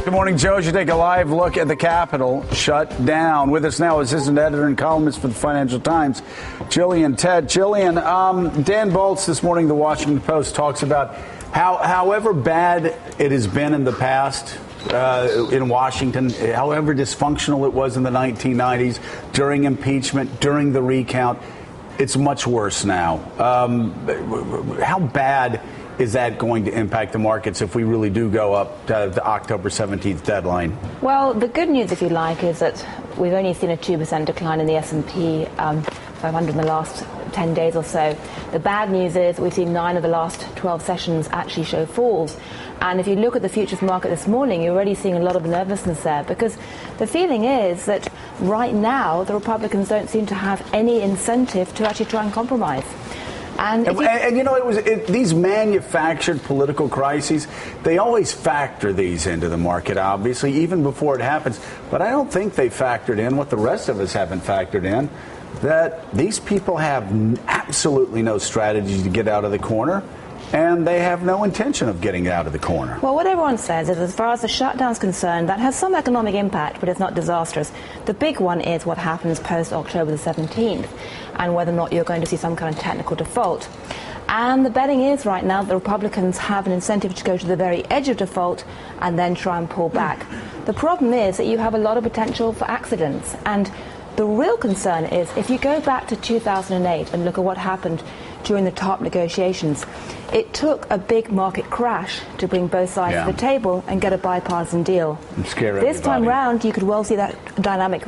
Good morning, Joe. As you take a live look at the Capitol shut down. With us now, assistant editor and columnist for the Financial Times, Gillian Tett. Gillian, Dan Balz this morning, the Washington Post, talks about how, however bad it has been in the past in Washington, however dysfunctional it was in the 1990s, during impeachment, during the recount, it's much worse now. How bad is that going to impact the markets if we really do go up to the October 17th deadline? Well, the good news, if you like, is that we've only seen a 2% decline in the S&P 500 in the last 10 days or so. The bad news is we've seen 9 of the last 12 sessions actually show falls. And if you look at the futures market this morning, you're already seeing a lot of nervousness there, because the feeling is that right now the Republicans don't seem to have any incentive to actually try and compromise. And you know, these manufactured political crises, they always factor these into the market, obviously, even before it happens. But I don't think they factored in what the rest of us haven't factored in, that these people have absolutely no strategy to get out of the corner, and they have no intention of getting out of the corner. Well, what everyone says is, as far as the shutdown is concerned, that has some economic impact, but it's not disastrous. The big one is what happens post-October the 17th, and whether or not you're going to see some kind of technical default. And the betting is right now the Republicans have an incentive to go to the very edge of default and then try and pull back. The problem is that you have a lot of potential for accidents. And the real concern is, if you go back to 2008 and look at what happened during the TARP negotiations, it took a big market crash to bring both sides to the table and get a bipartisan deal. This time round, you could well see that dynamic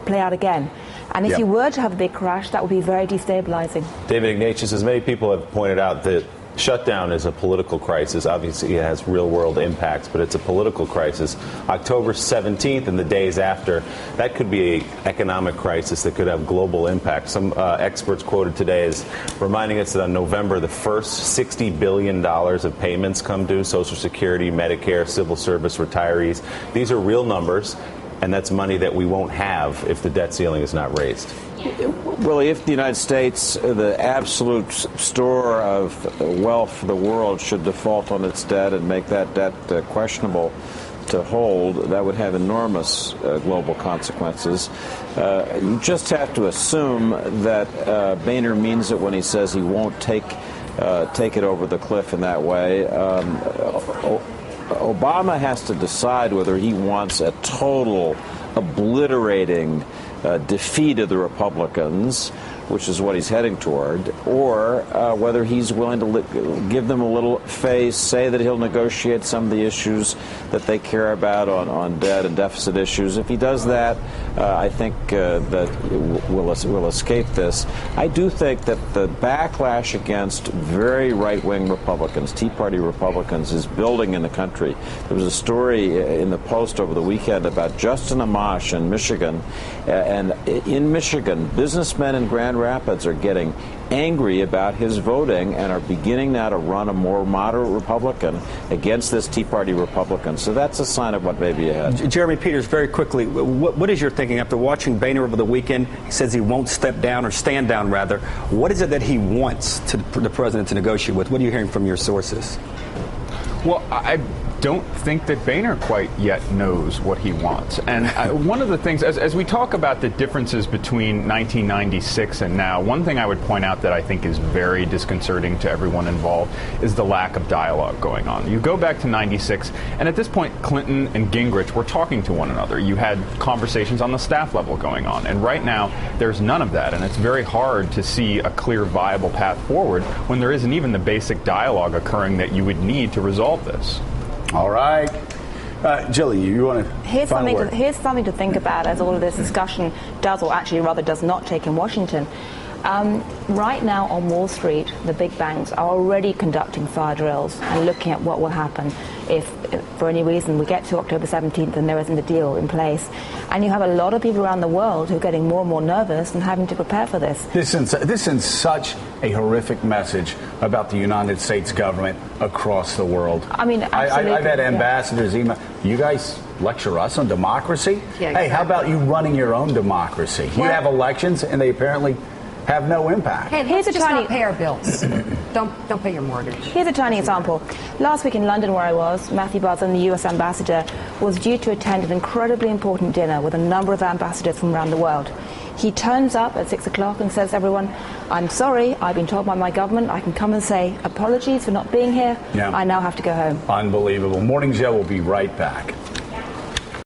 play out again. And if you were to have a big crash, that would be very destabilizing. David Ignatius, as many people have pointed out, the shutdown is a political crisis. Obviously, it has real-world impacts, but it's a political crisis. October 17th and the days after, that could be an economic crisis that could have global impact. Some experts quoted today as reminding us that on November the 1st, $60 billion of payments come due: Social Security, Medicare, civil service, retirees. These are real numbers, and that's money that we won't have if the debt ceiling is not raised. Willie, if the United States, the absolute store of wealth for the world, should default on its debt and make that debt questionable to hold, that would have enormous global consequences. You just have to assume that Boehner means it when he says he won't take it over the cliff in that way. Obama has to decide whether he wants a total obliterating defeat of the Republicans, which is what he's heading toward, or whether he's willing to give them a little face, say that he'll negotiate some of the issues that they care about on debt and deficit issues. If he does that, I think that we'll escape this. I do think that the backlash against very right-wing Republicans, Tea Party Republicans, is building in the country. There was a story in the Post over the weekend about Justin Amash in Michigan, and in Michigan, businessmen in Grand Rapids are getting angry about his voting and are beginning now to run a more moderate Republican against this Tea Party Republican. So that's a sign of what may be ahead. Jeremy Peters, very quickly, what is your thinking after watching Boehner over the weekend? He says he won't step down, or stand down rather. What is it that he wants the president to negotiate with? What are you hearing from your sources? Well, I don't think that Boehner quite yet knows what he wants. And one of the things, as we talk about the differences between 1996 and now, one thing I would point out that I think is very disconcerting to everyone involved is the lack of dialogue going on. You go back to 96, and at this point, Clinton and Gingrich were talking to one another. You had conversations on the staff level going on. And right now, there's none of that. And it's very hard to see a clear, viable path forward when there isn't even the basic dialogue occurring that you would need to resolve this. All right. Gillian, you want to here's something to think about as all of this discussion does, or actually rather does not, take in Washington. Right now on Wall Street, the big banks are already conducting fire drills and looking at what will happen if for any reason we get to October 17th and there isn't a deal in place. And you have a lot of people around the world who are getting more and more nervous and having to prepare for this. This sends such a horrific message about the United States government across the world. I mean, absolutely. I've had ambassadors email, you guys lecture us on democracy? Yeah, exactly. Hey, how about you running your own democracy? You have elections and they apparently have no impact. Hey, let's just not pay our bills. Don't pay your mortgage. Here's a tiny example. Last week in London, where I was, Matthew Buzzard, the US ambassador, was due to attend an incredibly important dinner with a number of ambassadors from around the world. He turns up at 6 o'clock and says to everyone, I'm sorry, I've been told by my government I can come and say apologies for not being here. Yeah. I now have to go home. Unbelievable. Morning Joe will be right back.